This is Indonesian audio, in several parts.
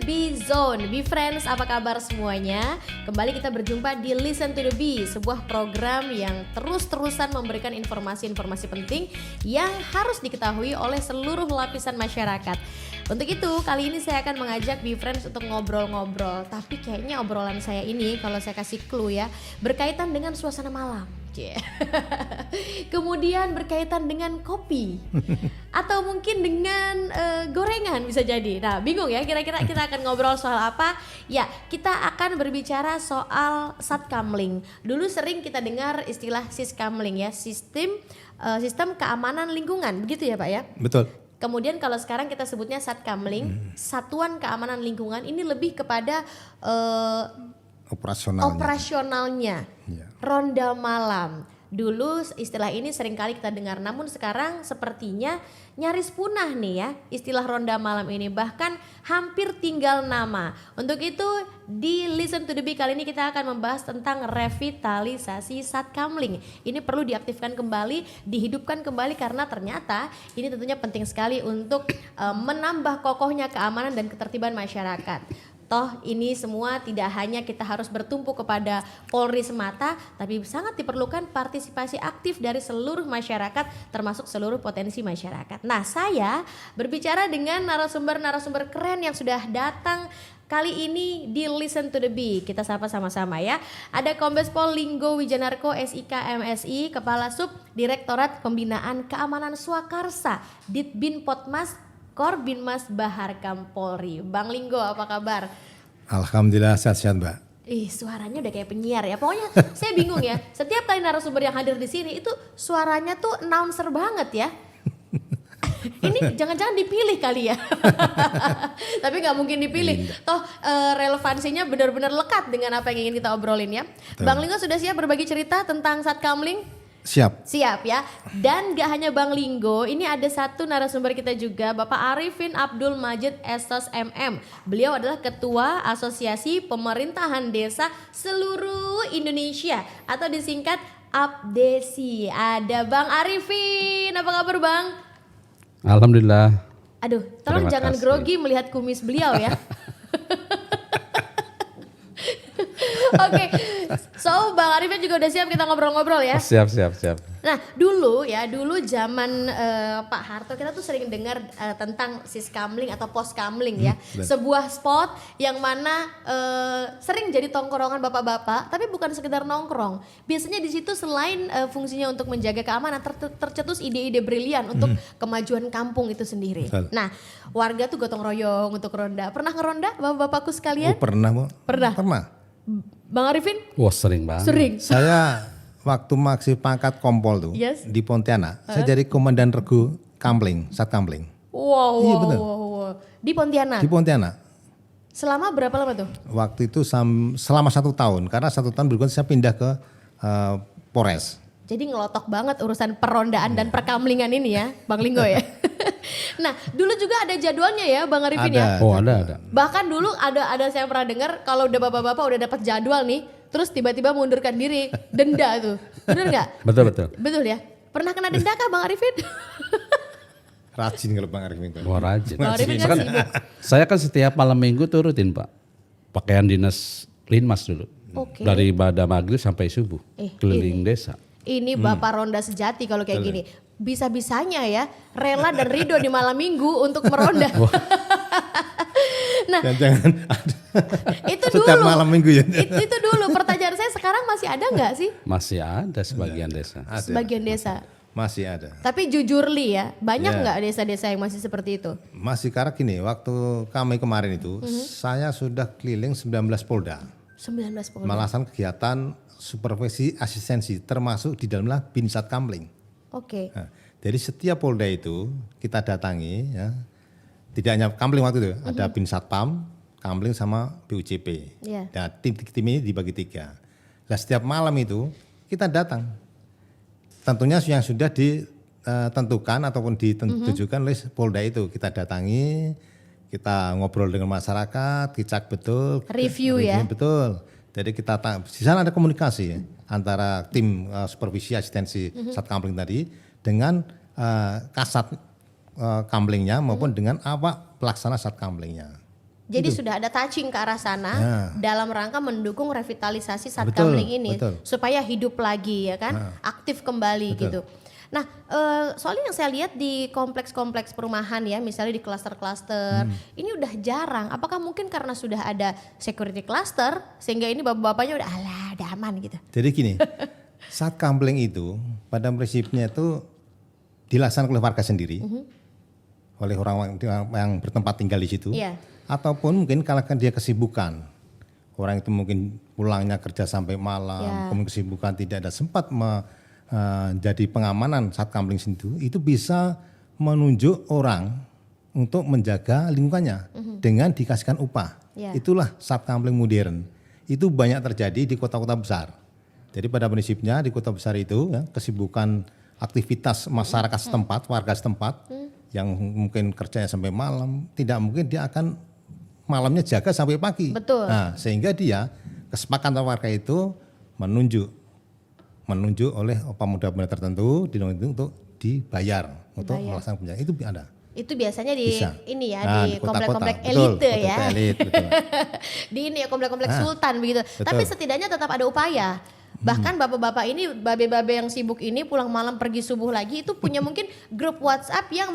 Be Zone. Be Friends, apa kabar semuanya? Kembali kita berjumpa di Listen to the Bee, sebuah program yang terus-terusan memberikan informasi-informasi penting yang harus diketahui oleh seluruh lapisan masyarakat. Untuk itu, kali ini saya akan mengajak Be Friends untuk ngobrol-ngobrol. Tapi kayaknya obrolan saya ini, kalau saya kasih clue ya, berkaitan dengan suasana malam. Kemudian berkaitan dengan kopi atau mungkin dengan gorengan bisa jadi. Nah, bingung ya, kira-kira kita akan ngobrol soal apa? Ya, kita akan berbicara soal satkamling. Dulu sering kita dengar istilah siskamling ya, sistem keamanan lingkungan, begitu ya Pak ya? Betul. Kemudian kalau sekarang kita sebutnya satkamling, satuan keamanan lingkungan, ini lebih kepada operasionalnya. Ya. Ronda malam. Dulu istilah ini seringkali kita dengar, namun sekarang sepertinya nyaris punah nih ya istilah ronda malam ini, bahkan hampir tinggal nama. Untuk itu di Listen to the Bee kali ini kita akan membahas tentang revitalisasi satkamling. Ini perlu diaktifkan kembali, dihidupkan kembali karena ternyata ini tentunya penting sekali untuk menambah kokohnya keamanan dan ketertiban masyarakat. Toh ini semua tidak hanya kita harus bertumpu kepada Polri semata, tapi sangat diperlukan partisipasi aktif dari seluruh masyarakat, termasuk seluruh potensi masyarakat. Nah, saya berbicara dengan narasumber-narasumber keren yang sudah datang kali ini di Listen to the Bee. Kita sapa sama-sama ya. Ada Kombes Pol Linggo Wijanarko SIK MSI, Kepala Sub Direktorat Pembinaan Keamanan Swakarsa, Ditbin Potmas Korbinmas Baharkam Polri. Bang Linggo, apa kabar? Alhamdulillah sehat-sehat Mbak. Suaranya udah kayak penyiar ya. Pokoknya saya bingung ya. Setiap kali narasumber yang hadir di sini itu suaranya tuh announcer banget ya. Ini jangan-jangan dipilih kali ya. Tapi nggak mungkin dipilih. Toh relevansinya benar-benar lekat dengan apa yang ingin kita obrolin ya. Betul. Bang Linggo sudah siap berbagi cerita tentang satkamling? Siap ya. Dan gak hanya Bang Linggo, ini ada satu narasumber kita juga, Bapak Arifin Abdul Majid Estos MM. Beliau adalah Ketua Asosiasi Pemerintahan Desa Seluruh Indonesia atau disingkat APDESI. Ada Bang Arifin, apa kabar Bang? Alhamdulillah. Aduh, tolong jangan grogi melihat kumis beliau ya. Oke, so Bang Arifin juga udah siap kita ngobrol-ngobrol ya? Siap. Nah dulu zaman Pak Harto kita tuh sering dengar tentang siskamling atau poskamling ya. Sebuah spot yang mana sering jadi tongkrongan bapak-bapak, tapi bukan sekedar nongkrong. Biasanya di situ selain fungsinya untuk menjaga keamanan, tercetus ide-ide brilian untuk kemajuan kampung itu sendiri. Nah, warga tuh gotong royong untuk ronda. Pernah ngeronda bapak-bapakku sekalian? Pernah Bu. Pernah. Bang Arifin? Wah sering banget. Sering. Saya waktu masih pangkat kompol tuh di Pontianak, saya jadi komandan regu kamling, satkamling. Wow. Di Pontianak? Di Pontianak. Selama berapa lama tuh? Waktu itu selama 1 tahun, karena 1 tahun berikutnya saya pindah ke Polres. Jadi ngelotok banget urusan perondaan dan perkamlingan ini ya, Bang Linggo ya. Nah, dulu juga ada jadwalnya ya, Bang Arifin ya. Oh ada. Bahkan dulu ada saya pernah dengar kalau udah bapak-bapak udah dapat jadwal nih, terus tiba-tiba mundurkan diri, denda tuh, bener nggak? Betul ya. Pernah kena denda kah, Bang Arifin? Rajin kalau Bang Arifin. Wah rajin. Bang Arifin kan sibuk. Saya kan setiap malam minggu tuh rutin Pak, pakaian dinas Linmas dulu. Okay. Dari pada maghrib sampai subuh, keliling desa. Ini Bapak Ronda sejati kalau kayak gini. Bisa-bisanya ya rela dan ridho di malam minggu untuk meronda. Nah, jangan itu setiap dulu. malam minggu ya. Itu dulu. Pertanyaan saya sekarang masih ada nggak sih? Masih ada sebagian desa. Sebagian desa. Masih ada. Tapi jujur Li ya, banyak nggak desa-desa yang masih seperti itu? Masih, karena gini, waktu kami kemarin itu saya sudah keliling 19 Polda. 19 Polda. Melaksanakan kegiatan supervisi asistensi termasuk di dalamnya bin satkamling. Oke. Nah, dari setiap Polda itu kita datangi ya. Tidak hanya kamling waktu itu, ada bin satpam, kamling sama BUJP. Yeah. Nah, tim ini dibagi 3. Nah, setiap malam itu kita datang. Tentunya yang sudah ditentukan ataupun ditujukan oleh Polda itu kita datangi, kita ngobrol dengan masyarakat, dicek betul. Review ya. Betul. Jadi kita di sana ada komunikasi ya, antara tim supervisi asistensi satkamling tadi dengan kasat kamlingnya maupun dengan apa pelaksana satkamlingnya. Jadi sudah ada touching ke arah sana dalam rangka mendukung revitalisasi Betul, Satkamling ini betul. supaya hidup lagi ya kan, aktif kembali gitu. Nah, soalnya yang saya lihat di kompleks-kompleks perumahan ya, misalnya di klaster-klaster, ini udah jarang. Apakah mungkin karena sudah ada security cluster sehingga ini bapak-bapaknya udah udah aman gitu. Jadi gini, Satkamling itu pada prinsipnya itu dilaksanakan oleh warga sendiri, oleh orang yang bertempat tinggal di situ, Iya. ataupun mungkin kalau dia kesibukan, orang itu mungkin pulangnya kerja sampai malam, kemudian kesibukan tidak ada sempat jadi pengamanan Satkamling itu bisa menunjuk orang untuk menjaga lingkungannya dengan dikasihkan upah. Ya. Itulah Satkamling modern. Itu banyak terjadi di kota-kota besar. Jadi pada prinsipnya di kota besar itu ya, kesibukan aktivitas masyarakat setempat, warga setempat yang mungkin kerjanya sampai malam, tidak mungkin dia akan malamnya jaga sampai pagi. Betul. Nah, sehingga dia kesepakatan warga itu menunjuk oleh pemuda-pemuda tertentu untuk dibayar untuk melaksanakan penjagaan. Itu ada. Itu biasanya di Bisa. ini ya, Nah, di komplek-komplek Betul, elite kota ya. elit, betul. Di ini ya komplek-komplek sultan begitu. Tapi setidaknya tetap ada upaya. Bahkan bapak-bapak ini, babe-babe yang sibuk ini pulang malam pergi subuh lagi itu punya mungkin grup WhatsApp yang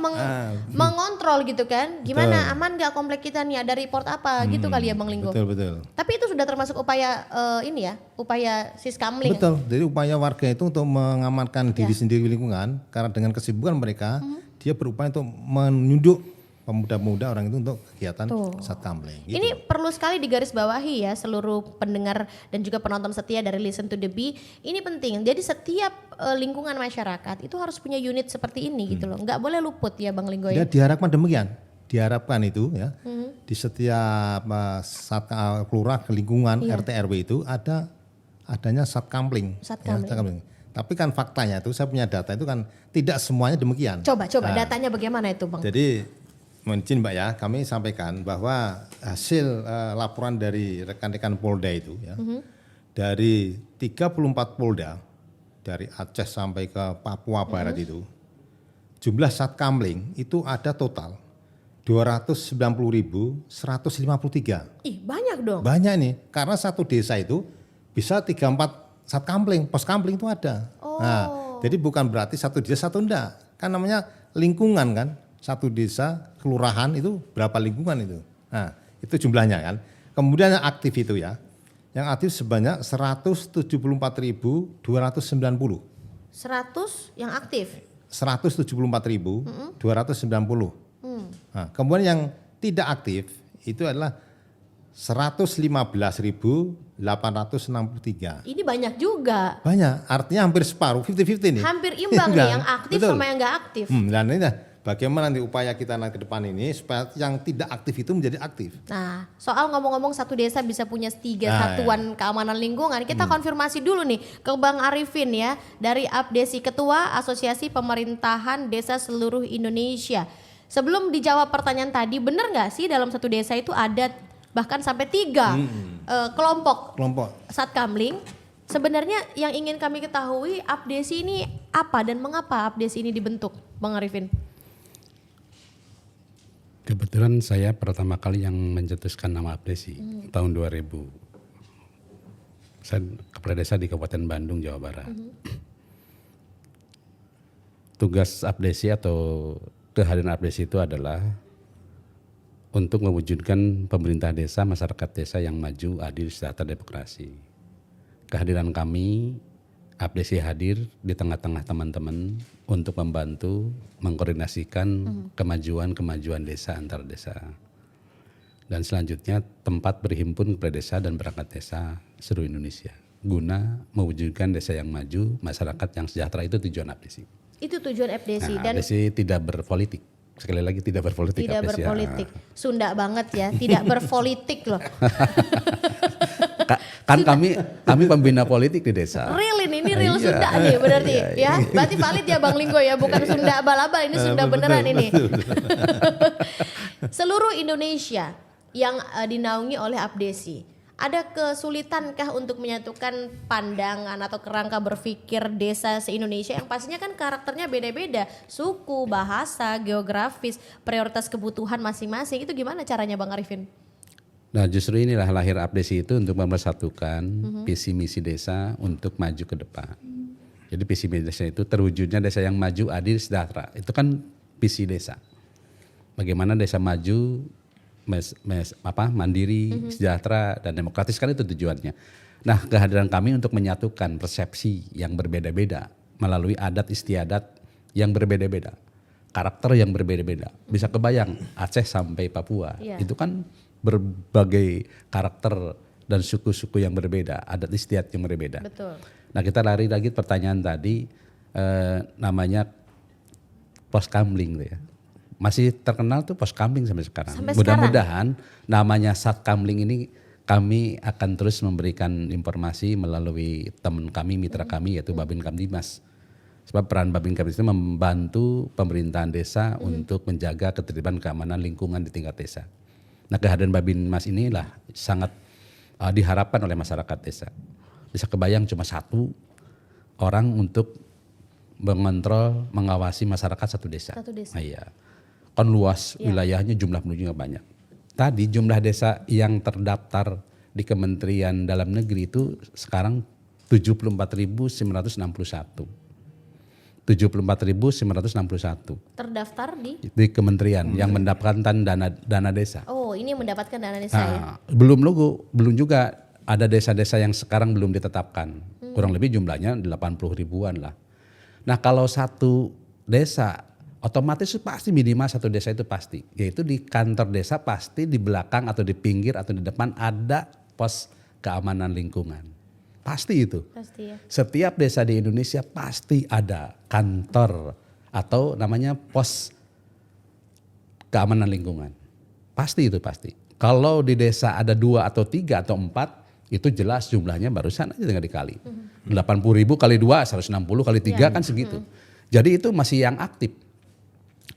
mengontrol gitu kan. Gimana, aman gak komplek kita nih, ada report apa gitu kali ya Bang Linggo. Betul. Tapi itu sudah termasuk upaya ini ya, upaya Siskamling. Betul. Jadi upaya warga itu untuk mengamankan diri sendiri di lingkungan karena dengan kesibukan mereka, dia berupaya untuk menunjuk pemuda-pemuda orang itu untuk kegiatan Satkamling. Gitu. Ini perlu sekali digarisbawahi ya seluruh pendengar dan juga penonton setia dari Listen to the Bee. Ini penting. Jadi setiap lingkungan masyarakat itu harus punya unit seperti ini gitu loh. Nggak boleh luput ya Bang Linggo ya. Ya diharapkan demikian. Diharapkan itu ya di setiap kelurahan lingkungan RT RW itu adanya Satkamling. Satkamling. Tapi kan faktanya itu saya punya data itu kan tidak semuanya demikian. Coba datanya bagaimana itu Bang? Jadi mungkin Mbak ya, kami sampaikan bahwa hasil laporan dari rekan-rekan Polda itu ya, dari 34 Polda, dari Aceh sampai ke Papua Barat itu, jumlah Satkamling itu ada total 290.153. Ih banyak dong. Banyak nih, karena satu desa itu bisa 3-4 Satkamling, Poskamling itu ada. Nah, jadi bukan berarti satu desa satu enggak, kan namanya lingkungan kan. Satu desa, kelurahan itu berapa lingkungan itu. Nah, itu jumlahnya kan. Kemudian yang aktif itu ya. Yang aktif sebanyak 174.290. 100 yang aktif. 174.290. Nah, kemudian yang tidak aktif itu adalah 115.863. Ini banyak juga. Banyak, artinya hampir separuh, 50-50 nih. Hampir imbang nih yang aktif Betul. sama yang nggak aktif. Dan ini dah, bagaimana nanti upaya kita nanti ke depan ini supaya yang tidak aktif itu menjadi aktif. Nah, soal ngomong-ngomong satu desa bisa punya 3 satuan keamanan lingkungan, kita konfirmasi dulu nih ke Bang Arifin ya, dari APDESI, Ketua Asosiasi Pemerintahan Desa Seluruh Indonesia. Sebelum dijawab pertanyaan tadi, benar nggak sih dalam satu desa itu ada bahkan sampai 3 kelompok Satkamling? Sebenarnya yang ingin kami ketahui APDESI ini apa dan mengapa APDESI ini dibentuk, Bang Arifin? Kebetulan saya pertama kali yang mencetuskan nama APDESI tahun 2000. Saya kepala desa di Kabupaten Bandung, Jawa Barat. Tugas APDESI atau kehadiran APDESI itu adalah untuk mewujudkan pemerintah desa, masyarakat desa yang maju, adil, sejahtera, demokrasi. Kehadiran kami, APDESI hadir di tengah-tengah teman-teman untuk membantu mengkoordinasikan kemajuan desa antar desa. Dan selanjutnya tempat berhimpun kepala desa dan perangkat desa seluruh Indonesia guna mewujudkan desa yang maju, masyarakat yang sejahtera. Itu tujuan APDESI. Itu tujuan APDESI. Nah, APDESI tidak berpolitik. Sekali lagi tidak berpolitik. Tidak APDESI, berpolitik. Sunda banget ya, tidak berpolitik loh. Kan kami pembina politik di desa. Real ini real Sunda nih berarti ya. Berarti valid ya Bang Linggo ya, bukan Sunda abal-abal, ini Sunda beneran ini. Seluruh Indonesia yang dinaungi oleh APDESI. Ada kesulitankah untuk menyatukan pandangan atau kerangka berpikir desa se-Indonesia yang pastinya kan karakternya beda-beda, suku, bahasa, geografis, prioritas kebutuhan masing-masing, itu gimana caranya Bang Arifin? Nah justru inilah lahir Abdesi itu untuk mempersatukan visi misi desa untuk maju ke depan. Jadi visi misi desa itu terwujudnya desa yang maju, adil, sejahtera. Itu kan visi desa. Bagaimana desa maju, mandiri, sejahtera dan demokratis, kan itu tujuannya. Nah kehadiran kami untuk menyatukan persepsi yang berbeda-beda melalui adat istiadat yang berbeda-beda, karakter yang berbeda-beda. Bisa kebayang Aceh sampai Papua, itu kan berbagai karakter dan suku-suku yang berbeda, adat istiadat yang berbeda. Betul. Nah kita lari lagi pertanyaan tadi, namanya pos kamling ya. Masih terkenal tuh pos kamling sampai sekarang. Mudah-mudahan namanya Sat Kamling ini kami akan terus memberikan informasi melalui teman kami, mitra kami yaitu Babin Kamtimas. Sebab peran Babin Kamtimas itu membantu pemerintahan desa untuk menjaga ketertiban keamanan lingkungan di tingkat desa. Nah kehadiran Babin Mas inilah sangat diharapkan oleh masyarakat desa. Bisa kebayang cuma satu orang untuk mengontrol, mengawasi masyarakat satu desa. Nah, iya. Kan luas wilayahnya, jumlah penduduknya banyak. Tadi jumlah desa yang terdaftar di Kementerian Dalam Negeri itu sekarang 74.961. 74.961 terdaftar di kementerian yang mendapatkan dana desa. Oh, ini yang mendapatkan dana desa ya. Belum juga ada desa-desa yang sekarang belum ditetapkan. Kurang lebih jumlahnya 80 ribuan lah. Nah, kalau satu desa otomatis pasti minimal satu desa itu pasti, yaitu di kantor desa pasti di belakang atau di pinggir atau di depan ada pos keamanan lingkungan. Pasti itu. Pasti ya. Setiap desa di Indonesia pasti ada kantor atau namanya pos keamanan lingkungan. Pasti itu pasti. Kalau di desa ada 2 atau 3 atau 4 itu jelas jumlahnya barusan aja tinggal dikali. 80.000 kali 2, 160 kali 3 kan segitu. Jadi itu masih yang aktif.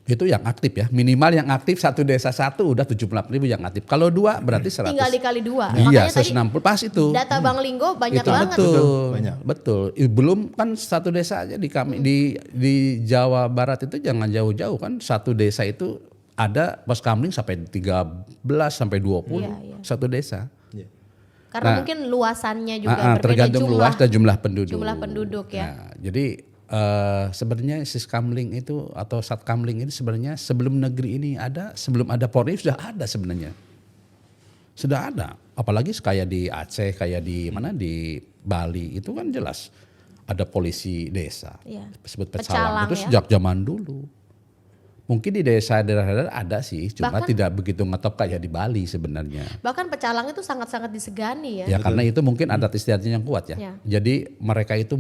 Itu yang aktif ya, minimal yang aktif satu desa satu udah 78.000 yang aktif. Kalau 2 berarti 100. Tinggal dikali 2. Iya, 160 pas itu. Data Bang Linggo banyak itu banget. Betul. Belum kan satu desa aja di kami di Jawa Barat itu jangan jauh-jauh kan, satu desa itu ada pos kamling sampai 13 sampai 20 satu desa. Karena mungkin luasannya juga berbeda, tergantung luas dan jumlah penduduk. Jumlah penduduk ya. Nah, jadi sebenarnya Siskamling itu atau Satkamling ini sebenarnya sebelum negeri ini ada, sebelum ada Polri sudah ada sebenarnya. Sudah ada. Apalagi kayak di Aceh, kayak di mana di Bali itu kan jelas ada polisi desa. Sebut pecalang itu sejak zaman dulu. Mungkin di desa daerah-daerah ada sih, cuma tidak begitu ngetop kayak di Bali sebenarnya. Bahkan pecalang itu sangat-sangat disegani ya. Ya karena itu mungkin adat istiadatnya yang kuat ya. Jadi mereka itu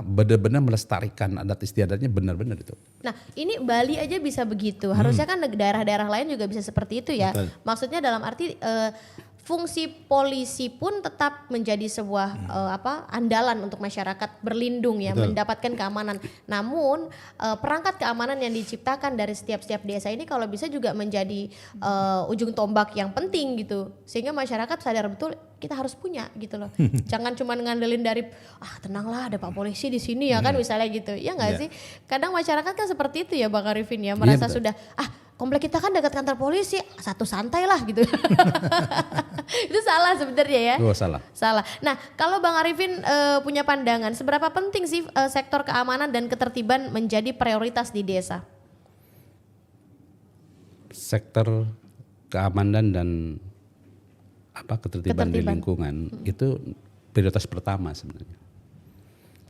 benar-benar melestarikan adat istiadatnya benar-benar itu. Nah ini Bali aja bisa begitu, harusnya kan daerah-daerah lain juga bisa seperti itu ya. Betul. Maksudnya dalam arti fungsi polisi pun tetap menjadi sebuah andalan untuk masyarakat berlindung ya, mendapatkan keamanan. Namun perangkat keamanan yang diciptakan dari setiap desa ini kalau bisa juga menjadi ujung tombak yang penting gitu, sehingga masyarakat sadar betul kita harus punya gitu loh. Jangan cuma ngandelin dari tenanglah ada Pak Polisi di sini ya kan misalnya gitu. Ya enggak sih? Kadang masyarakat kan seperti itu ya Bang Arifin ya, merasa sudah komplek kita kan dekat kantor polisi, satu santai lah gitu. Itu salah sebenarnya ya. Salah. Nah, kalau Bang Arifin punya pandangan, seberapa penting sih sektor keamanan dan ketertiban menjadi prioritas di desa? Sektor keamanan dan ketertiban di lingkungan itu prioritas pertama sebenarnya.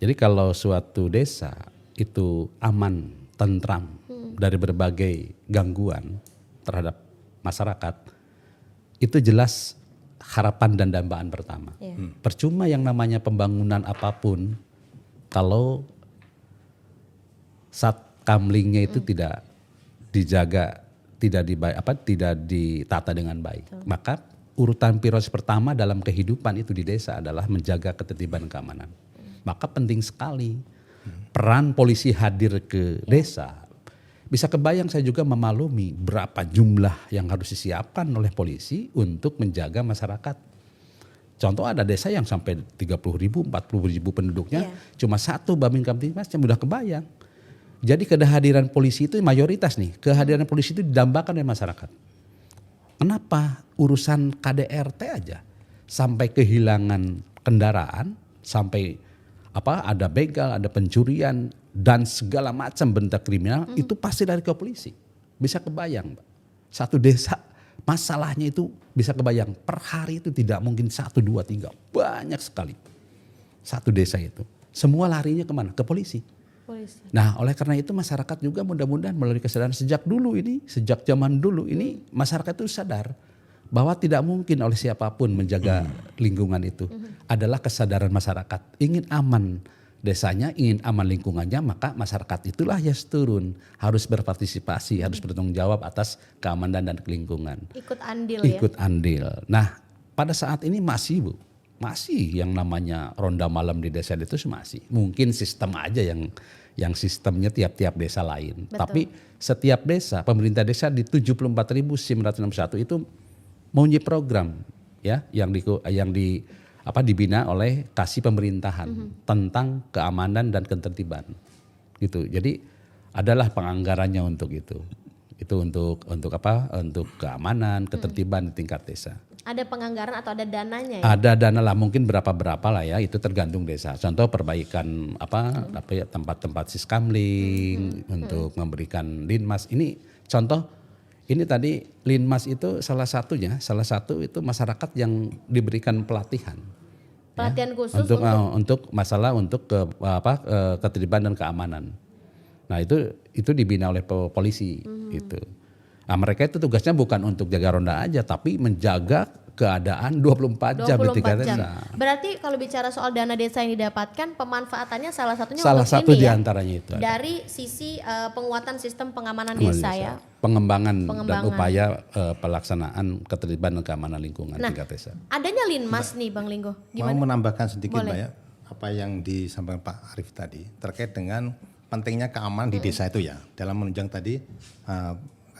Jadi kalau suatu desa itu aman, tentram dari berbagai gangguan terhadap masyarakat, itu jelas harapan dan dambaan pertama. Percuma yang namanya pembangunan apapun kalau Satkamlingnya itu tidak dijaga, tidak ditata dengan baik. Maka urutan prioritas pertama dalam kehidupan itu di desa adalah menjaga ketertiban keamanan. Maka penting sekali peran polisi hadir ke desa. Bisa kebayang saya juga memaklumi berapa jumlah yang harus disiapkan oleh polisi untuk menjaga masyarakat. Contoh ada desa yang sampai 30.000, 40.000 penduduknya, cuma satu Babin Kamtimas, yang mudah kebayang. Jadi kehadiran polisi itu mayoritas nih, kehadiran polisi itu didambakan oleh masyarakat. Kenapa urusan KDRT aja sampai kehilangan kendaraan, sampai ada begal, ada pencurian dan segala macam bentuk kriminal itu pasti dari ke polisi. Bisa kebayang, Mbak. Satu desa masalahnya itu bisa kebayang per hari itu tidak mungkin 1, 2, 3, banyak sekali. Satu desa itu semua larinya kemana? Ke polisi. Nah, oleh karena itu masyarakat juga mudah-mudahan melalui kesadaran sejak zaman dulu ini masyarakat itu sadar bahwa tidak mungkin oleh siapapun menjaga lingkungan itu. Adalah kesadaran masyarakat ingin aman desanya, ingin aman lingkungannya, maka masyarakat itulah yang turun, harus berpartisipasi, harus bertanggung jawab atas keamanan dan lingkungan. Ikut andil Ikut andil. Nah, pada saat ini masih yang namanya ronda malam di desa itu masih. Mungkin sistem aja yang sistemnya tiap-tiap desa lain. Betul. Tapi setiap desa, pemerintah desa di 74.961 itu mempunyai program ya yang dibina oleh kasih pemerintahan tentang keamanan dan ketertiban. Gitu. Jadi adalah penganggarannya untuk itu. Itu untuk keamanan, ketertiban di tingkat desa. Ada penganggaran atau ada dananya ya? Ada dana lah, mungkin berapa lah ya, itu tergantung desa. Contoh perbaikan tempat-tempat siskamling untuk memberikan linmas. Ini contoh, ini tadi linmas itu salah satu itu masyarakat yang diberikan pelatihan. Pelatihan khusus untuk masalah ketertiban dan keamanan. Nah itu dibina oleh polisi gitu. Nah, mereka itu tugasnya bukan untuk jaga ronda aja, tapi menjaga keadaan 24 jam di tingkat desa. Berarti kalau bicara soal dana desa yang didapatkan, pemanfaatannya salah satunya salah untuk satu ini diantaranya itu. Dari sisi penguatan sistem pengamanan desa ya. Pengembangan dan upaya pelaksanaan ketertiban dan keamanan lingkungan tingkat desa. Adanya linmas nih Bang Linggo. Gimana? Mau menambahkan sedikit Mbak Boleh. ya, apa yang disampaikan Pak Arief tadi terkait dengan pentingnya keamanan di desa itu ya, dalam menunjang tadi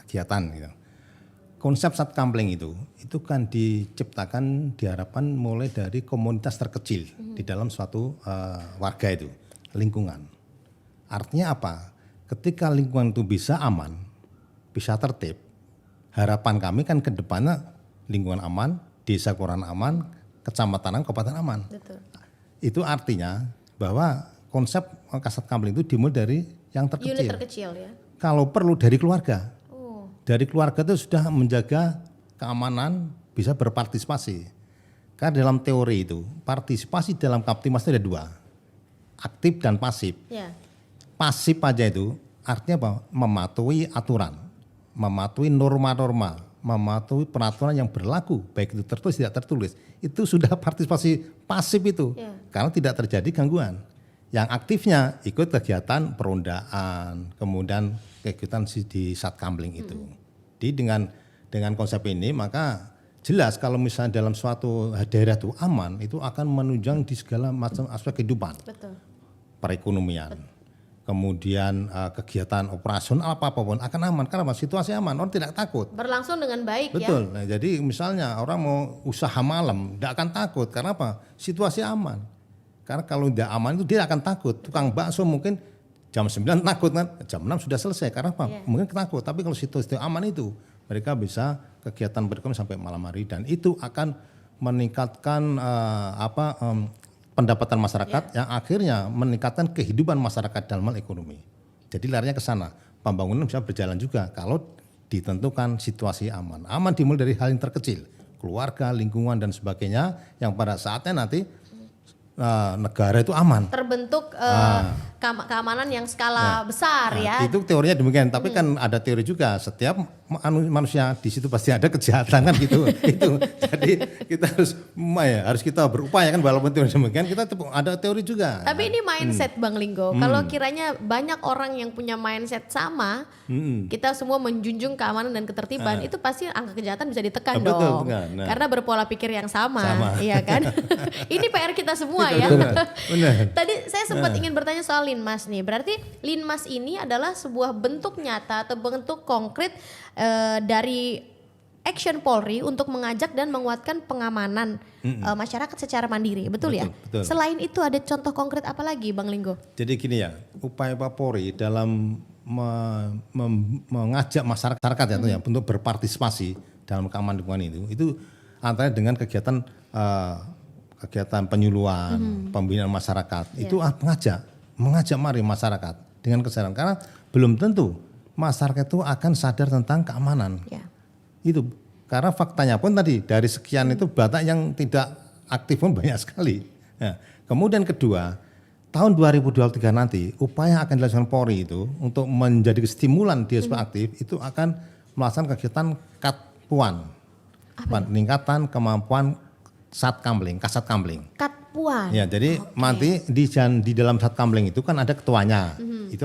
kegiatan gitu. Konsep satkamling itu kan diciptakan, diharapkan mulai dari komunitas terkecil di dalam suatu warga itu, lingkungan. Artinya apa? Ketika lingkungan itu bisa aman, bisa tertib, harapan kami kan ke depannya lingkungan aman, desa kelurahan aman, kecamatan, kabupaten aman. Betul. Itu artinya bahwa konsep satkamling itu dimulai dari yang terkecil. Unit terkecil ya. Kalau perlu dari keluarga. Dari keluarga itu sudah menjaga keamanan, bisa berpartisipasi. Karena dalam teori itu, partisipasi dalam Kamtibmas itu ada 2. Aktif dan pasif. Ya. Pasif aja itu artinya apa? Mematuhi aturan, mematuhi norma-norma, mematuhi peraturan yang berlaku, baik itu tertulis tidak tertulis. Itu sudah partisipasi pasif itu. Ya. Karena tidak terjadi gangguan. Yang aktifnya ikut kegiatan perondaan, kemudian kegiatan di satkamling itu. Jadi dengan konsep ini maka jelas kalau misalnya dalam suatu daerah itu aman, itu akan menunjang di segala macam aspek kehidupan. Betul. Perekonomian, kemudian kegiatan operasional apapun akan aman karena situasi aman, orang tidak takut. Berlangsung dengan baik. Betul. Ya. Nah, jadi misalnya orang mau usaha malam tidak akan takut karena apa? Situasi aman. Karena kalau tidak aman itu dia akan takut. Tukang bakso mungkin jam 9 takut kan, jam 6 sudah selesai. Karena apa? Yeah. Mungkin takut. Tapi kalau situasi aman itu, mereka bisa kegiatan berekonomi sampai malam hari. Dan itu akan meningkatkan pendapatan masyarakat yang akhirnya meningkatkan kehidupan masyarakat dalam hal ekonomi. Jadi larinya ke sana. Pembangunan bisa berjalan juga kalau ditentukan situasi aman. Aman dimulai dari hal yang terkecil. Keluarga, lingkungan, dan sebagainya. Yang pada saatnya nanti negara itu aman. Terbentuk keamanan yang skala besar ya. Itu teorinya demikian, tapi kan ada teori juga setiap manusia di situ pasti ada kejahatan kan gitu. Itu. Jadi kita harus kita berupaya kan walaupun teori demikian kita ada teori juga. Tapi ini mindset Bang Linggo. Kalau kiranya banyak orang yang punya mindset sama, kita semua menjunjung keamanan dan ketertiban, itu pasti angka kejahatan bisa ditekan dong. Nah. Karena berpola pikir yang sama. Iya kan? Ini PR kita semua ya. Benar. Tadi saya sempat ingin bertanya soal linmas nih. Berarti linmas ini adalah sebuah bentuk nyata atau bentuk konkret dari action Polri untuk mengajak dan menguatkan pengamanan masyarakat secara mandiri. Betul ya? Betul. Selain itu ada contoh konkret apa lagi Bang Linggo? Jadi gini ya, upaya Pak Polri dalam mengajak masyarakat ya, untuk berpartisipasi dalam keamanan lingkungan itu antara dengan kegiatan kegiatan penyuluhan, pembinaan masyarakat. Itu mengajak mari masyarakat dengan kesadaran, karena belum tentu masyarakat itu akan sadar tentang keamanan. Itu karena faktanya pun tadi dari sekian itu Batak yang tidak aktif pun banyak sekali. Nah, kemudian kedua, tahun 2023 nanti upaya akan dilakukan Polri itu untuk menjadi stimulan dia supaya aktif, itu akan melaksanakan kegiatan Katpuan, peningkatan kemampuan kasat kamling. Katpuan. Ya, jadi nanti di dalam Satkamling itu kan ada ketuanya, itu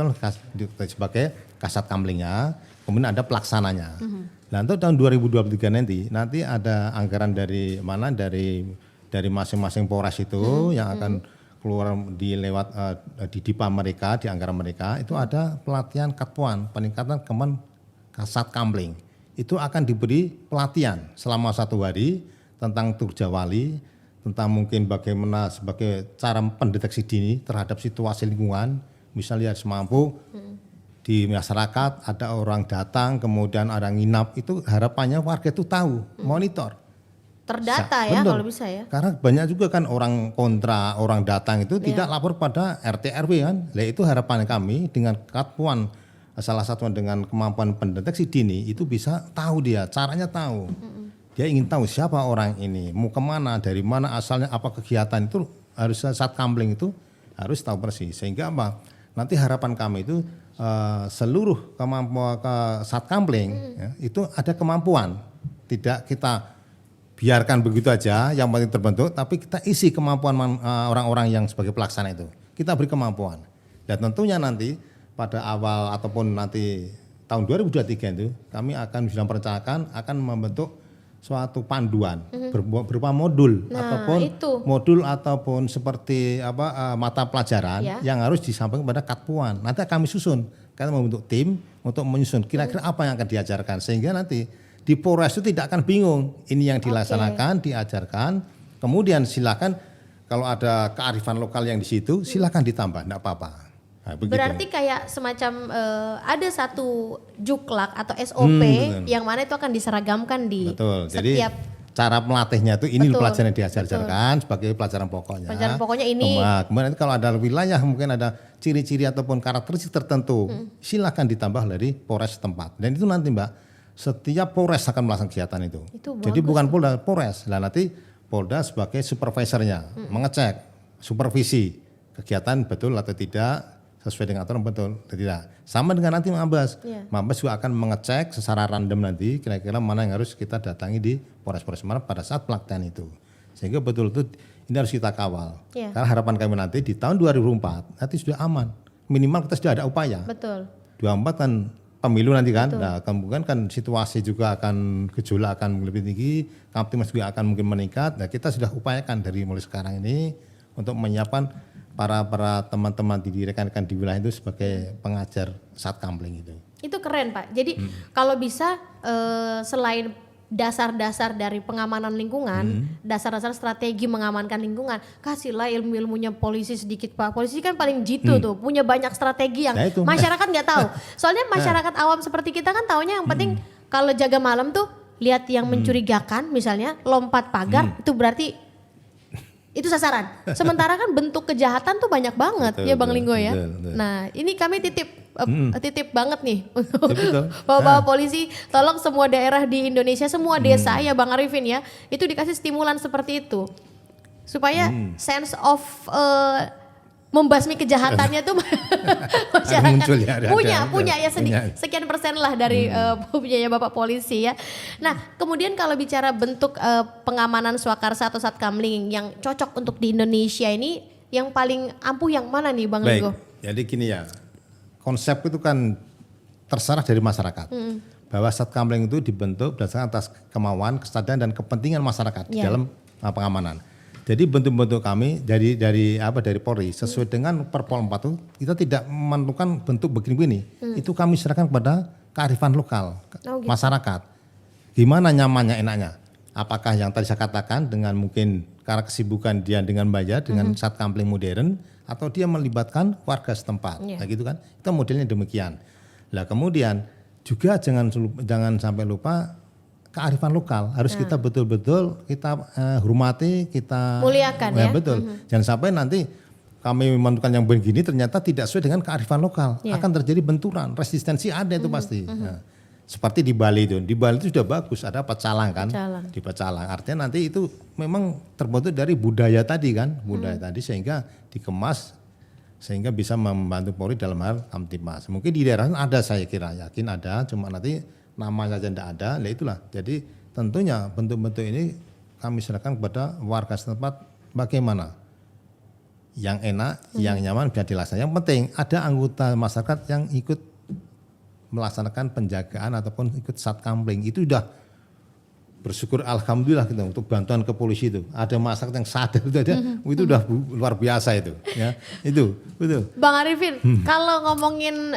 sebagai kasat kamlingnya, kemudian ada pelaksananya. Nah, untuk tahun 2023 nanti ada anggaran dari mana, dari masing-masing Polres itu yang akan keluar di DIPA mereka, di anggaran mereka itu ada pelatihan Katpuan, peningkatan kemampuan kasat kamling. Itu akan diberi pelatihan selama 1 hari tentang turjawali, tentang mungkin bagaimana sebagai cara pendeteksi dini terhadap situasi lingkungan, misalnya semampu di masyarakat ada orang datang kemudian ada nginap, itu harapannya warga itu tahu, monitor. Terdata ya kalau bisa ya. Karena banyak juga kan orang kontra, orang datang itu tidak lapor pada RT RW kan. Nah, itu harapan kami dengan Katpuan, salah satu dengan kemampuan pendeteksi dini itu bisa tahu dia, caranya tahu. Dia ingin tahu siapa orang ini, mau kemana, dari mana asalnya, apa kegiatan, itu harus Satkamling itu harus tahu persis. Sehingga apa? Nanti harapan kami itu seluruh kemampuan Satkamling itu ada kemampuan. Tidak kita biarkan begitu aja, yang penting terbentuk, tapi kita isi kemampuan orang-orang yang sebagai pelaksana itu. Kita beri kemampuan. Dan tentunya nanti pada awal ataupun nanti tahun 2023 itu kami akan sudah merencanakan akan membentuk suatu panduan berupa modul ataupun seperti mata pelajaran yang harus disampaikan kepada Katpuan. Nanti kami susun, kita membentuk tim untuk menyusun kira-kira apa yang akan diajarkan, sehingga nanti di Polres itu tidak akan bingung ini yang dilaksanakan, diajarkan. Kemudian silakan kalau ada kearifan lokal yang di situ silakan ditambah, enggak apa-apa. Nah, berarti kayak semacam ada satu juklak atau SOP yang mana itu akan diseragamkan di setiap. Jadi cara melatihnya itu ini pelajaran yang diajarkan sebagai pelajaran pokoknya. Pelajaran pokoknya ini. Kemudian kalau ada wilayah mungkin ada ciri-ciri ataupun karakteristik tertentu, silakan ditambah dari Polres setempat. Dan itu nanti Mbak, setiap Polres akan melaksanakan kegiatan itu. Jadi bukan Polda, Polres. Nah, nanti Polda sebagai supervisornya mengecek, supervisi kegiatan betul atau tidak, sesuai dengan aturan betul atau tidak. Sama dengan nanti Mabes. Mabes juga akan mengecek secara random nanti kira-kira mana yang harus kita datangi di Polres-Polres mana pada saat pelaksanaan itu. Sehingga betul-betul ini harus kita kawal. Karena harapan kami nanti di tahun 2024 nanti sudah aman. Minimal kita sudah ada upaya. 24 kan pemilu nanti kan. Nah, kemudian kan situasi juga akan gejolak akan lebih tinggi, Kamtibmas juga akan mungkin meningkat. Nah, kita sudah upayakan dari mulai sekarang ini untuk menyiapkan para teman-teman di rekan-rekan di wilayah itu sebagai pengajar Satkamling itu. Itu keren Pak. Jadi kalau bisa selain dasar-dasar dari pengamanan lingkungan, dasar-dasar strategi mengamankan lingkungan, kasihlah ilmu-ilmunya polisi sedikit Pak. Polisi kan paling jitu tuh, punya banyak strategi yang masyarakat nggak tahu. Soalnya masyarakat awam seperti kita kan taunya yang penting kalau jaga malam tuh lihat yang mencurigakan, misalnya lompat pagar itu berarti itu sasaran. Sementara kan bentuk kejahatan tuh banyak banget ya Bang Linggo ya. Betul. Nah ini kami titip banget nih bapak polisi, tolong semua daerah di Indonesia, semua desa ya Bang Arifin ya, itu dikasih stimulan seperti itu supaya sense of membasmi kejahatannya tuh masyarakat punya ya sekian persen lah dari punyanya Bapak polisi ya. Nah kemudian kalau bicara bentuk pengamanan swakarsa atau Satkamling yang cocok untuk di Indonesia ini, yang paling ampuh yang mana nih Bang Linggo? Jadi gini ya, konsep itu kan terserah dari masyarakat. Bahwa Satkamling itu dibentuk berdasarkan atas kemauan, kesadaran dan kepentingan masyarakat di dalam pengamanan. Jadi bentuk-bentuk kami dari Polri sesuai dengan Perpol 4 itu kita tidak menentukan bentuk begini-begini. Itu kami serahkan kepada kearifan lokal masyarakat. Gimana nyamannya, enaknya? Apakah yang tadi saya katakan dengan mungkin karena kesibukan dia dengan bayar dengan Satkamling modern, atau dia melibatkan warga setempat. Nah gitu kan. Itu modelnya demikian. Lah kemudian juga jangan sampai lupa kearifan lokal. Harus kita betul-betul kita hormati, kita muliakan ya. Betul. Jangan sampai nanti kami menentukan yang begini ternyata tidak sesuai dengan kearifan lokal. Akan terjadi benturan, resistensi ada itu pasti. Nah, seperti di Bali itu. Di Bali itu sudah bagus, ada pecalang kan. Di pecalang. Artinya nanti itu memang terbentuk dari budaya tadi kan. Budaya tadi sehingga dikemas sehingga bisa membantu Polri dalam hal Kamtibmas. Mungkin di daerah ada, saya kira, yakin ada, cuma nanti namanya saja tidak ada. Nah itulah. Jadi tentunya bentuk-bentuk ini kami serahkan kepada warga setempat bagaimana yang enak, yang nyaman bisa dilaksanakan. Yang penting ada anggota masyarakat yang ikut melaksanakan penjagaan ataupun ikut satkamling. Itu sudah bersyukur alhamdulillah gitu untuk bantuan ke polisi itu. Ada masyarakat yang sadar itu aja, itu udah luar biasa itu. Ya, itu betul. Bang Arifin, kalau ngomongin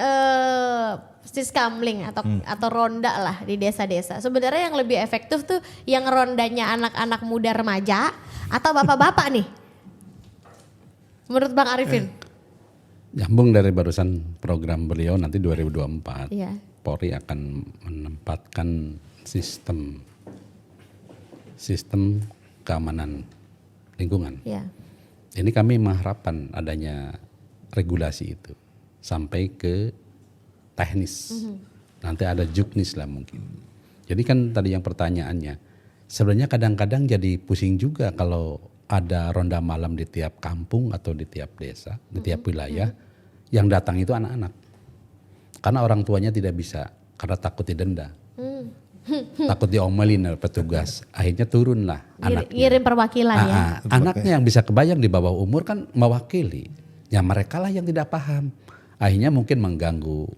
siskamling atau ronda lah di desa-desa, sebenarnya yang lebih efektif tuh yang rondanya anak-anak muda remaja atau bapak-bapak nih? Menurut Bang Arifin? Nyambung dari barusan program beliau nanti 2024, Polri akan menempatkan sistem keamanan lingkungan. Ini kami mengharapkan adanya regulasi itu sampai ke teknis. Nanti ada juknis lah mungkin. Jadi kan tadi yang pertanyaannya, sebenarnya kadang-kadang jadi pusing juga kalau ada ronda malam di tiap kampung atau di tiap desa, di tiap wilayah, yang datang itu anak-anak. Karena orang tuanya tidak bisa, karena takut didenda. Takut diomelin oleh petugas, akhirnya turunlah anaknya. Ngirim perwakilan ya. Anaknya yang bisa kebayang di bawah umur kan mewakili. Ya mereka lah yang tidak paham. Akhirnya mungkin mengganggu,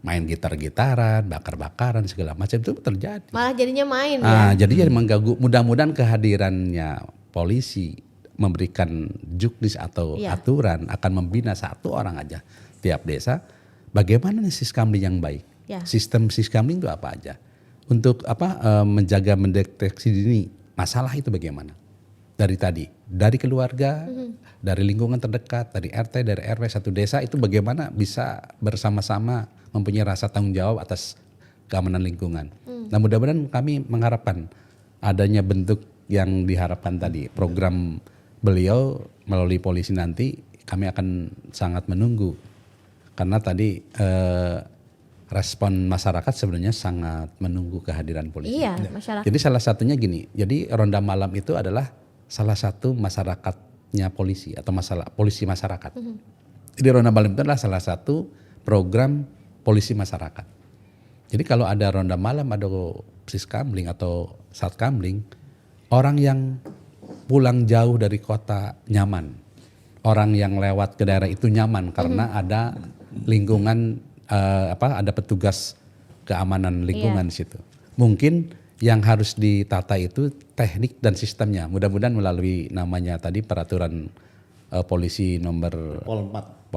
main gitar-gitaran, bakar-bakaran segala macam itu terjadi. Malah jadinya main ya. Jadi mengganggu. Mudah-mudahan kehadirannya polisi memberikan juknis atau aturan akan membina satu orang aja tiap desa. Bagaimana nih siskamling yang baik? Sistem siskamling itu apa aja? Untuk menjaga mendeteksi dini masalah itu bagaimana? Dari keluarga, dari lingkungan terdekat, dari RT, dari RW satu desa itu bagaimana bisa bersama-sama mempunyai rasa tanggung jawab atas keamanan lingkungan. Nah mudah-mudahan kami mengharapkan adanya bentuk yang diharapkan tadi. Program beliau melalui polisi nanti kami akan sangat menunggu. Karena tadi respon masyarakat sebenarnya sangat menunggu kehadiran polisi. Iya, masyarakat. Jadi salah satunya gini, jadi ronda malam itu adalah salah satu masyarakatnya polisi atau polisi masyarakat. Jadi ronda malam itu adalah salah satu program polisi masyarakat. Jadi kalau ada ronda malam, ada siskamling atau satkamling, orang yang pulang jauh dari kota nyaman. Orang yang lewat ke daerah itu nyaman karena ada lingkungan ada petugas keamanan lingkungan di situ. Mungkin yang harus ditata itu teknik dan sistemnya. Mudah-mudahan melalui namanya tadi peraturan polisi nomor 4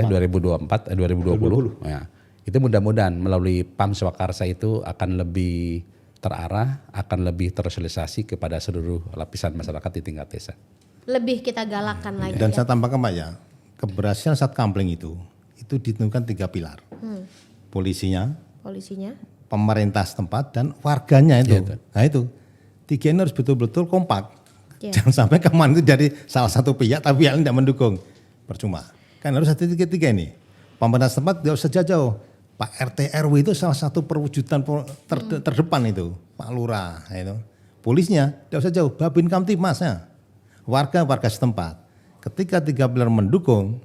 ya 2020. Ya. Itu mudah-mudahan melalui PAM Swakarsa itu akan lebih terarah, akan lebih tersosialisasi kepada seluruh lapisan masyarakat di tingkat desa. Lebih kita galakkan lagi. Dan saya tambahkan Pak ya, keberhasilan satkamling itu ditentukan 3 pilar. Polisinya, pemerintah setempat dan warganya itu. Nah itu 3 ini harus betul-betul kompak. Jangan sampai keamanan itu jadi salah satu pihak tapi yang tidak mendukung. Percuma. Kan harus ada 3 ini. Pemerintah setempat tidak usah jauh. Pak RT RW itu salah satu perwujudan terdepan itu. Pak Lurah itu. Polisinya tidak usah jauh. Babin Kamtibmasnya. Warga setempat. Ketika 3 pilar mendukung,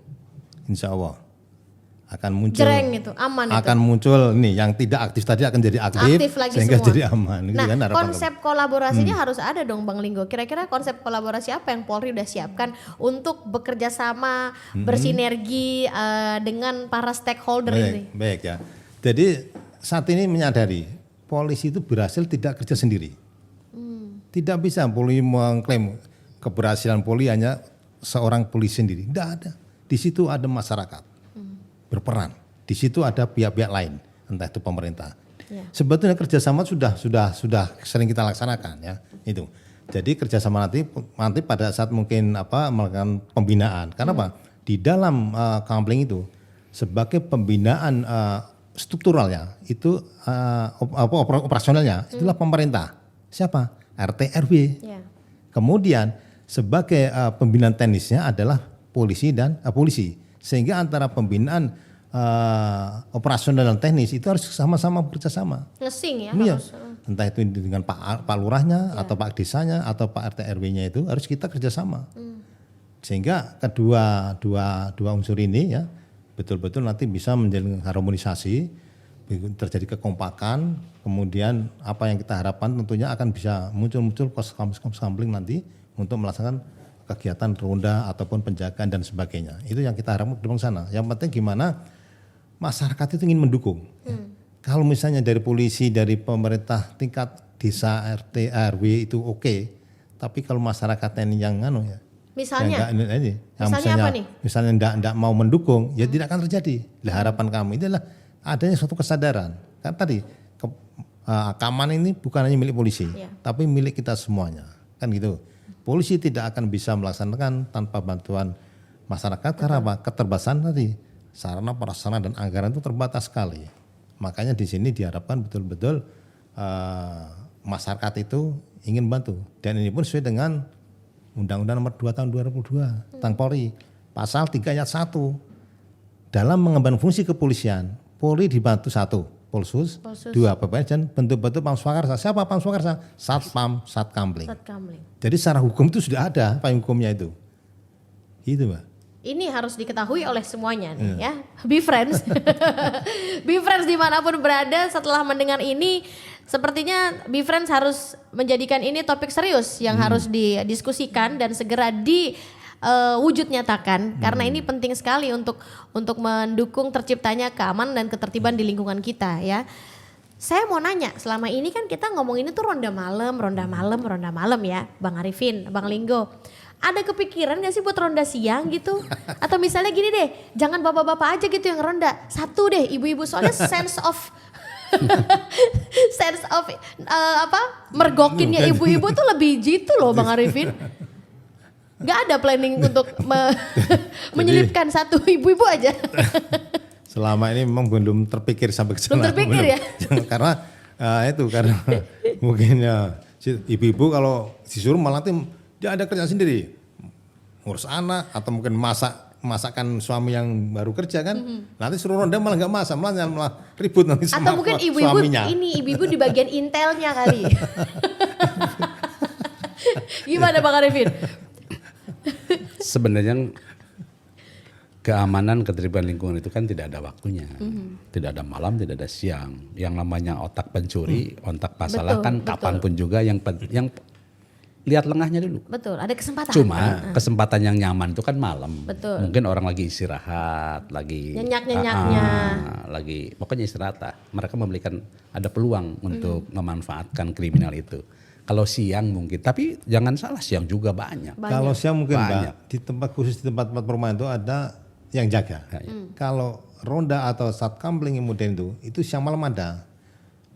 insya Allah akan muncul muncul nih yang tidak aktif tadi akan jadi aktif lagi sehingga semua. Jadi aman. Nah, kan konsep kolaborasinya harus ada dong Bang Linggo. Kira-kira konsep kolaborasi apa yang Polri udah siapkan untuk bekerja sama, bersinergi dengan para stakeholder ini? Baik ya. Jadi saat ini menyadari polisi itu berhasil tidak kerja sendiri. Tidak bisa polisi mengklaim keberhasilan polisi hanya seorang polisi sendiri. Tidak ada. Di situ ada masyarakat berperan. Di situ ada pihak-pihak lain, entah itu pemerintah. Sebetulnya kerjasama sudah sering kita laksanakan ya itu. Jadi kerjasama nanti pada saat mungkin melakukan pembinaan. Karena apa? Di dalam kamling itu sebagai pembinaan strukturalnya itu operasionalnya itulah pemerintah. Siapa? RT RW. Ya. Kemudian sebagai pembinaan teknisnya adalah polisi dan polisi. Sehingga antara pembinaan operasional dan teknis itu harus sama-sama bekerja sama. Ngesing ya Iya. harus. Entah itu dengan Pak Lurahnya atau Pak Desanya atau Pak RT RW-nya itu harus kita kerjasama. Sehingga dua unsur ini ya betul-betul nanti bisa menjalin harmonisasi, terjadi kekompakan, kemudian apa yang kita harapkan tentunya akan bisa muncul cost-sampling nanti untuk melaksanakan kegiatan ronda ataupun penjagaan dan sebagainya. Itu yang kita harapkan ke depan sana. Yang penting gimana masyarakat itu ingin mendukung. Kalau misalnya dari polisi, dari pemerintah tingkat desa, RT, RW itu oke, tapi kalau masyarakatnya ini yang ya, Misalnya, misalnya apa nih? Misalnya enggak mau mendukung, ya tidak akan terjadi. Nah, harapan kami itu adalah adanya suatu kesadaran. Kan tadi keamanan ini bukan hanya milik polisi, tapi milik kita semuanya. Kan gitu. Polisi tidak akan bisa melaksanakan tanpa bantuan masyarakat karena apa? Keterbatasan tadi. Sarana prasarana dan anggaran itu terbatas sekali. Makanya di sini diharapkan betul-betul masyarakat itu ingin bantu. Dan ini pun sesuai dengan Undang-Undang Nomor 2 Tahun 2002 tentang Polri, Pasal 3 Ayat 1. Dalam mengemban fungsi kepolisian, Polri dibantu 1, Polsus, 2, PPS dan bentuk-bentuk Pamswakarsa. Siapa Pamswakarsa? Satpam, Satkamling. Jadi secara hukum itu sudah ada payung hukumnya itu. Itu, Mbak. Ini harus diketahui oleh semuanya nih ya. Be friends. Be friends dimanapun berada setelah mendengar ini. Sepertinya Be Friends harus menjadikan ini topik serius yang harus didiskusikan dan segera wujud nyatakan. Karena ini penting sekali untuk mendukung terciptanya keamanan dan ketertiban di lingkungan kita ya. Saya mau nanya, selama ini kan kita ngomong ini tuh ronda malam ya, Bang Arifin, Bang Linggo. Ada kepikiran gak sih buat ronda siang gitu? Atau misalnya gini deh, jangan bapak-bapak aja gitu yang ronda. Satu deh, ibu-ibu, soalnya sense of mergokinnya ibu-ibu tuh lebih jitu loh Bang Arifin. Gak ada planning untuk menyelipkan satu ibu-ibu aja. Selama ini memang belum terpikir sampai ke sana. Belum terpikir ya? Karena karena mungkin ya ibu-ibu kalau disuruh malah dia ada kerja sendiri. Ngurus anak atau mungkin masakan suami yang baru kerja kan. Nanti suruh ronda malah nggak masak, malah ribut nanti sama atau mungkin ibu-ibu suaminya. ibu-ibu di bagian intelnya kali. Gimana Bang Arifin? Sebenarnya keamanan ketertiban lingkungan itu kan tidak ada waktunya. Tidak ada malam, tidak ada siang. Yang namanya otak pencuri, otak pasalah kan kapanpun juga yang lihat lengahnya dulu. Betul, ada kesempatan. Cuma kesempatan yang nyaman itu kan malam. Betul. Mungkin orang lagi istirahat, lagi nyenyak-nyenyaknya. Lagi pokoknya istirahat lah. Mereka memberikan ada peluang untuk memanfaatkan kriminal itu. Kalau siang mungkin, tapi jangan salah siang juga banyak. Kalau siang mungkin Banyak. Mbak, di tempat khusus di tempat-tempat perumahan itu ada yang jaga. Kalau ronda atau satkamling yang modern itu siang malam ada.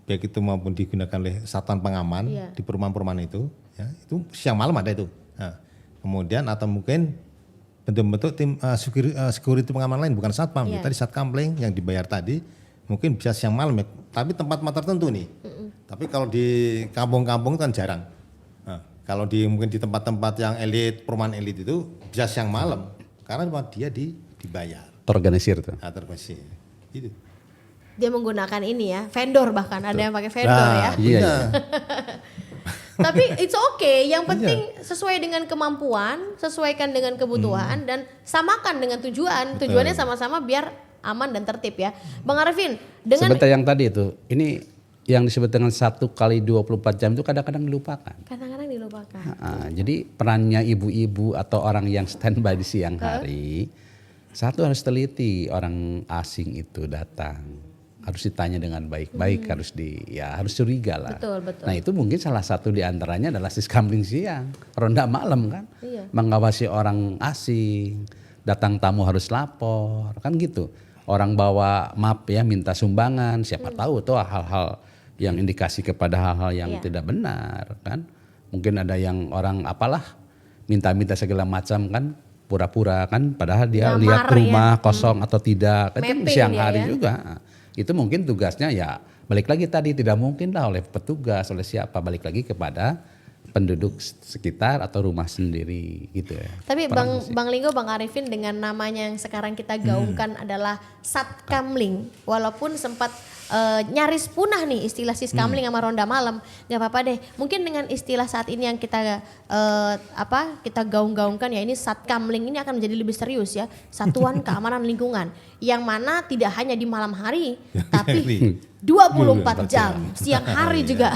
Baik itu maupun digunakan oleh satuan pengaman di perumahan-perumahan itu, ya, itu siang malam ada itu. Nah, kemudian atau mungkin bentuk-bentuk tim security pengaman lain bukan satpam, tadi satkamling yang dibayar tadi mungkin bisa siang malam ya, tapi tempat-tempat tertentu nih. Tapi kalau di kampung-kampung kan jarang. Nah, kalau mungkin di tempat-tempat yang elit, perumahan elit itu bisa siang malam karena dia dibayar. Terorganisir tuh. Nah, terorganisir. Gitu. Dia menggunakan ini ya, vendor bahkan ada yang pakai vendor ya. Iya. Tapi it's okay, yang penting sesuai dengan kemampuan, sesuaikan dengan kebutuhan dan samakan dengan tujuan. Tujuannya sama-sama biar aman dan tertib ya. Bang Arifin, dengan Sebentar yang tadi itu, ini yang disebut dengan 1 kali 24 jam itu kadang-kadang dilupakan. kadang-kadang dilupakan. Jadi perannya ibu-ibu atau orang yang standby di siang hari, satu harus teliti orang asing itu datang. Harus ditanya dengan baik-baik, harus curiga lah. Betul. Nah itu mungkin salah satu di antaranya adalah siskamling siang, ronda malam kan, mengawasi orang asing, datang tamu harus lapor, kan gitu. Orang bawa map ya minta sumbangan, siapa tahu tuh hal-hal yang indikasi kepada hal-hal yang tidak benar kan. Mungkin ada yang orang apalah minta-minta segala macam kan, pura-pura kan, padahal dia Ngamar lihat rumah kosong atau tidak, kan Mapping siang dia hari ya. juga. Itu mungkin tugasnya ya balik lagi tadi, tidak mungkin lah oleh petugas, oleh siapa, balik lagi kepada penduduk sekitar atau rumah sendiri gitu ya. Tapi Bang Linggo, Bang Arifin, dengan namanya yang sekarang kita gaungkan adalah Satkamling, walaupun sempat nyaris punah nih istilah Siskamling sama ronda malam, nggak apa-apa deh. Mungkin dengan istilah saat ini yang kita kita gaung-gaungkan ya, ini Satkamling ini akan menjadi lebih serius ya, Satuan Keamanan Lingkungan, yang mana tidak hanya di malam hari tapi 24 jam, siang hari juga,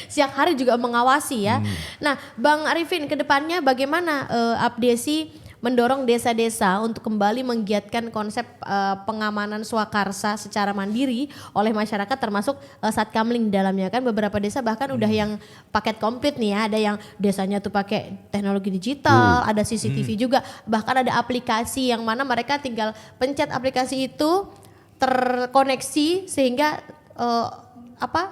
siang hari juga mengawasi ya. Nah, Bang Arifin, kedepannya bagaimana Abdesi mendorong desa-desa untuk kembali menggiatkan konsep pengamanan swakarsa secara mandiri oleh masyarakat, termasuk Satkamling di dalamnya. Kan beberapa desa bahkan udah yang paket komplit nih ya, ada yang desanya tuh pakai teknologi digital, ada CCTV juga, bahkan ada aplikasi yang mana mereka tinggal pencet aplikasi itu terkoneksi sehingga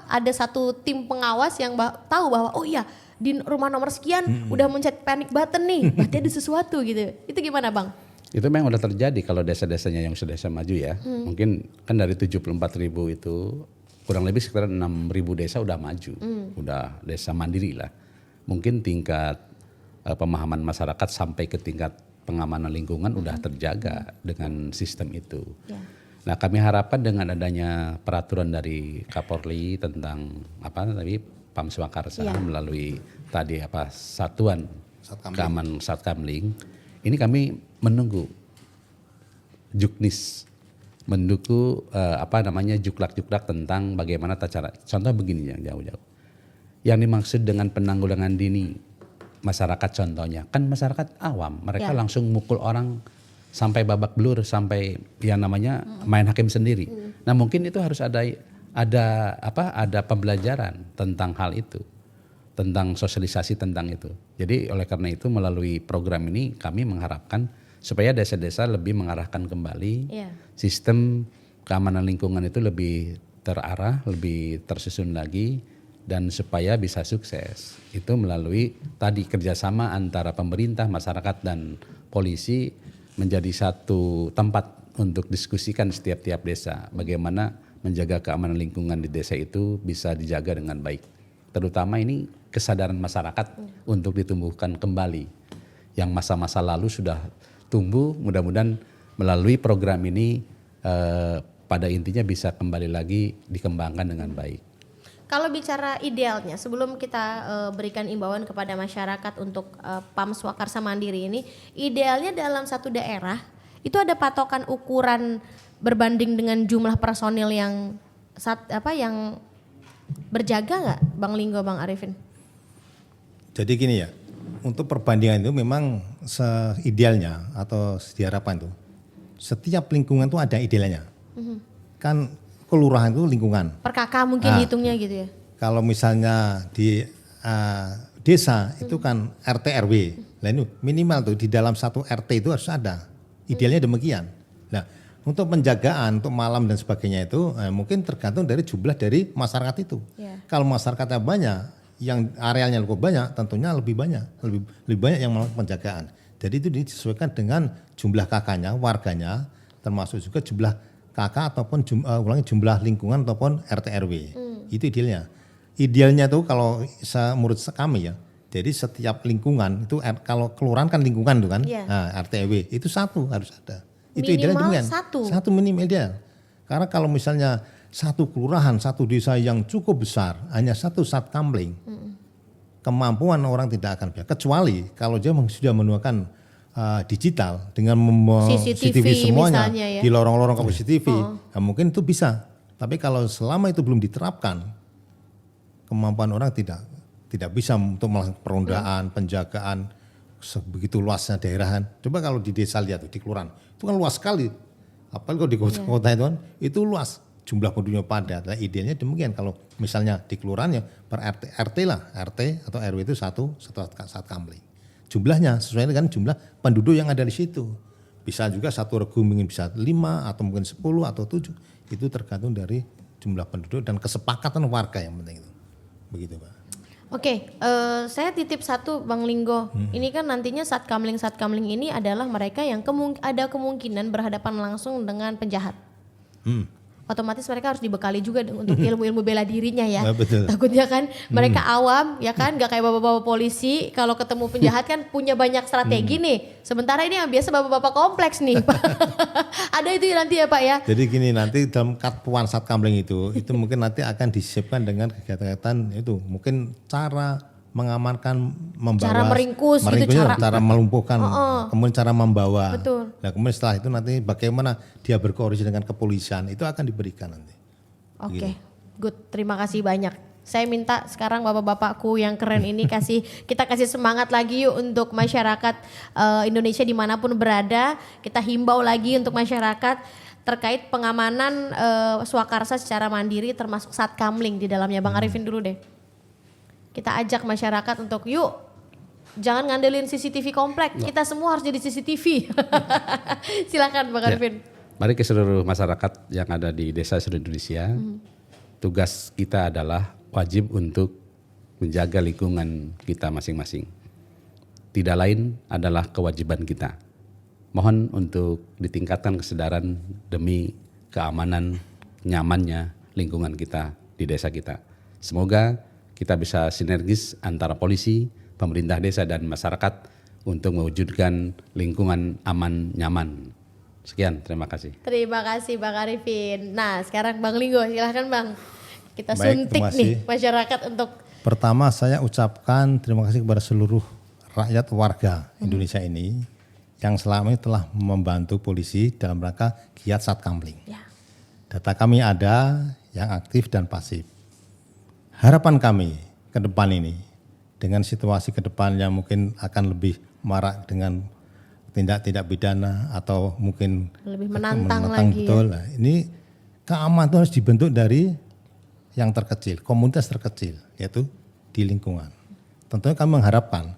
ada satu tim pengawas yang tahu bahwa oh iya di rumah nomor sekian udah mencet panic button nih, berarti ada sesuatu gitu. Itu gimana Bang? Itu memang udah terjadi kalau desa-desanya yang sudah desa maju ya. Mungkin kan dari 74.000 itu kurang lebih sekitar 6.000 desa udah maju, udah desa mandiri lah. Mungkin tingkat pemahaman masyarakat sampai ke tingkat pengamanan lingkungan udah terjaga dengan sistem itu. Yeah. Nah, kami harapkan dengan adanya peraturan dari Kapolri tentang PAM Swakarsa melalui tadi Satuan Keamanan Satkamling, ini kami menunggu juknis, mendukung juklak-juklak tentang bagaimana cara. Contoh begini yang jauh-jauh. Yang dimaksud dengan penanggulangan dini masyarakat, contohnya kan masyarakat awam, mereka langsung mukul orang sampai babak belur, sampai yang namanya main hakim sendiri. Nah, mungkin itu harus ada pembelajaran tentang hal itu, tentang sosialisasi tentang itu. Jadi oleh karena itu melalui program ini kami mengharapkan supaya desa-desa lebih mengarahkan kembali sistem keamanan lingkungan itu lebih terarah, lebih tersusun lagi, dan supaya bisa sukses. Itu melalui tadi kerjasama antara pemerintah, masyarakat, dan polisi menjadi satu tempat untuk diskusikan setiap tiap desa bagaimana menjaga keamanan lingkungan di desa itu bisa dijaga dengan baik. Terutama ini kesadaran masyarakat untuk ditumbuhkan kembali. Yang masa-masa lalu sudah tumbuh, mudah-mudahan melalui program ini pada intinya bisa kembali lagi dikembangkan dengan baik. Kalau bicara idealnya, sebelum kita berikan imbauan kepada masyarakat untuk PAM Swakarsa Mandiri ini, idealnya dalam satu daerah itu ada patokan ukuran berbanding dengan jumlah personil yang berjaga nggak, Bang Linggo, Bang Arifin? Jadi gini ya, untuk perbandingan itu memang seidealnya atau diharapkan tuh setiap lingkungan tuh ada idealnya. Kan kelurahan itu lingkungan. Per kakak mungkin hitungnya gitu ya. Kalau misalnya di desa itu kan RT RW. Nah ini minimal tuh di dalam satu RT itu harus ada. Idealnya demikian. Nah, untuk penjagaan, untuk malam dan sebagainya itu mungkin tergantung dari jumlah dari masyarakat itu. Kalau masyarakatnya banyak, yang arealnya lebih banyak, tentunya lebih banyak yang melakukan penjagaan. Jadi itu disesuaikan dengan jumlah kakaknya, warganya, termasuk juga jumlah kakak ataupun jumlah lingkungan ataupun RT RW. Itu idealnya. Idealnya tuh kalau menurut kami ya, jadi setiap lingkungan itu kalau kelurahan kan lingkungan tuh kan, RT RW itu satu harus ada. Itu minimal idealnya satu minimal ideal. Karena kalau misalnya satu kelurahan, satu desa yang cukup besar, hanya satu Satkamling, kemampuan orang tidak akan biasa. Kecuali kalau dia sudah menggunakan digital dengan CCTV semuanya ya, di lorong-lorong ke CCTV, nah mungkin itu bisa. Tapi kalau selama itu belum diterapkan, kemampuan orang tidak bisa untuk melakukan perondaan, penjagaan sebegitu luasnya daerahan. Coba kalau di desa lihat tuh, di kelurahan itu kan luas sekali. Apalagi kalau di kota-kota itu kan itu luas, jumlah penduduknya padat. Nah, idealnya demikian kalau misalnya di kelurahan ya per RT lah, RT atau RW itu satu Satkamling. Jumlahnya sesuai dengan jumlah penduduk yang ada di situ. Bisa juga satu regu mungkin bisa 5 atau mungkin 10 atau 7. Itu tergantung dari jumlah penduduk dan kesepakatan warga yang penting itu. Begitu Pak. Oke, saya titip satu Bang Linggo. Ini kan nantinya Satkamling ini adalah mereka yang ada kemungkinan berhadapan langsung dengan penjahat. otomatis mereka harus dibekali juga untuk ilmu-ilmu bela dirinya ya. Nah, betul. Takutnya kan mereka awam ya kan, gak kayak bapak-bapak polisi kalau ketemu penjahat kan punya banyak strategi nih. Sementara ini yang biasa bapak-bapak kompleks nih. Ada itu nanti ya Pak ya. Jadi gini, nanti dalam Kartuan Satkamling itu mungkin nanti akan disiapkan dengan kegiatan itu, mungkin cara mengamankan, membawa, Cara meringkus gitu, cara melumpuhkan, kemudian cara membawa. Betul. Nah kemudian setelah itu nanti bagaimana dia berkoordinasi dengan kepolisian itu akan diberikan nanti. Oke, good. Terima kasih banyak. Saya minta sekarang bapak-bapakku yang keren ini kita kasih semangat lagi yuk untuk masyarakat Indonesia dimanapun berada. Kita himbau lagi untuk masyarakat terkait pengamanan swakarsa secara mandiri termasuk Satkamling di dalamnya. Bang Arifin dulu deh. Kita ajak masyarakat untuk yuk jangan ngandelin CCTV komplek. Kita semua harus jadi CCTV. Silakan Bang Arifin. Mari ke seluruh masyarakat yang ada di desa seluruh Indonesia. Tugas kita adalah wajib untuk menjaga lingkungan kita masing-masing. Tidak lain adalah kewajiban kita. Mohon untuk ditingkatkan kesadaran demi keamanan, nyamannya lingkungan kita di desa kita. Semoga kita bisa sinergis antara polisi, pemerintah desa dan masyarakat untuk mewujudkan lingkungan aman, nyaman. Sekian, terima kasih. Terima kasih Bang Arifin. Nah sekarang Bang Linggo, silahkan Bang. Kita Baik, suntik terima nih kasih. masyarakat untuk. Pertama saya ucapkan terima kasih kepada seluruh rakyat warga Indonesia ini yang selama ini telah membantu polisi dalam rangka giat Satkamling. Ya. Data kami ada yang aktif dan pasif. Harapan kami ke depan ini dengan situasi ke depan yang mungkin akan lebih marak dengan tindak pidana atau mungkin Lebih menantang lagi betul. Nah, ini keamanan itu harus dibentuk dari yang terkecil, komunitas terkecil, yaitu di lingkungan. Tentunya kami mengharapkan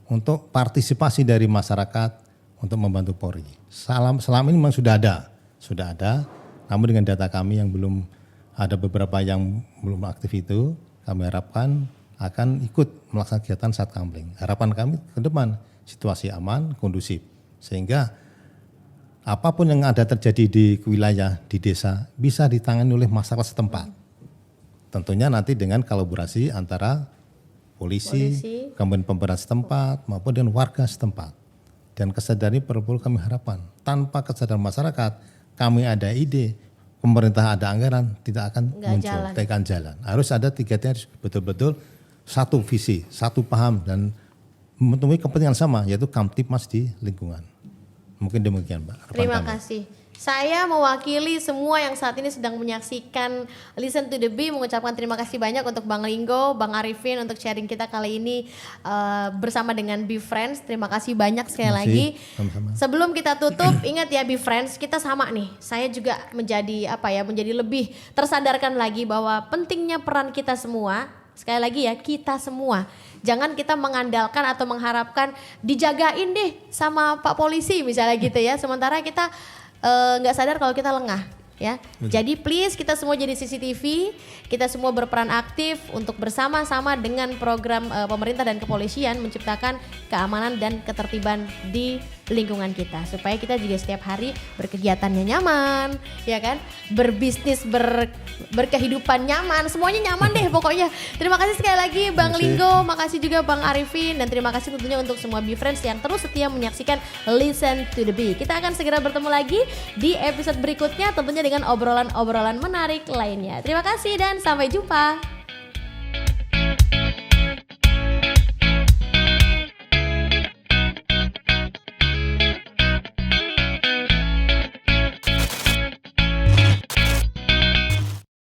untuk partisipasi dari masyarakat untuk membantu Polri. Selama ini memang sudah ada, namun dengan data kami yang belum ada beberapa yang belum aktif itu, kami harapkan akan ikut melaksanakan kegiatan Satkamling. Harapan kami ke depan situasi aman, kondusif, sehingga apapun yang ada terjadi di wilayah, di desa bisa ditangani oleh masyarakat setempat. Tentunya nanti dengan kolaborasi antara polisi, kemudian pemerintah setempat maupun dengan warga setempat. Dan kesadaran perlu kami harapkan. Tanpa kesadaran masyarakat, kami ada ide, pemerintah ada anggaran, tidak akan muncul, tidak akan jalan. Harus ada tiga-tiganya, harus betul-betul satu visi, satu paham dan menemui kepentingan sama, yaitu Kamtipmas di lingkungan. Mungkin demikian, Mbak. Terima kasih. Saya mewakili semua yang saat ini sedang menyaksikan Listen to the Bee mengucapkan terima kasih banyak untuk Bang Linggo, Bang Arifin untuk sharing kita kali ini bersama dengan Be Friends. Terima kasih banyak sekali lagi. Sama-sama. Sebelum kita tutup, ingat ya Be Friends, kita sama nih. Saya juga menjadi menjadi lebih tersadarkan lagi bahwa pentingnya peran kita semua. Sekali lagi ya, kita semua. Jangan kita mengandalkan atau mengharapkan dijagain deh sama Pak Polisi misalnya gitu ya. Sementara kita nggak sadar kalau kita lengah ya. Jadi please kita semua jadi CCTV, kita semua berperan aktif untuk bersama-sama dengan program pemerintah dan kepolisian menciptakan keamanan dan ketertiban di lingkungan kita supaya kita juga setiap hari berkegiatannya nyaman, ya kan? Berbisnis, berkehidupan nyaman, semuanya nyaman deh pokoknya. Terima kasih sekali lagi Bang Linggo, makasih juga Bang Arifin dan terima kasih tentunya untuk semua Be Friends yang terus setia menyaksikan Listen to the Bee. Kita akan segera bertemu lagi di episode berikutnya tentunya dengan obrolan-obrolan menarik lainnya. Terima kasih dan sampai jumpa.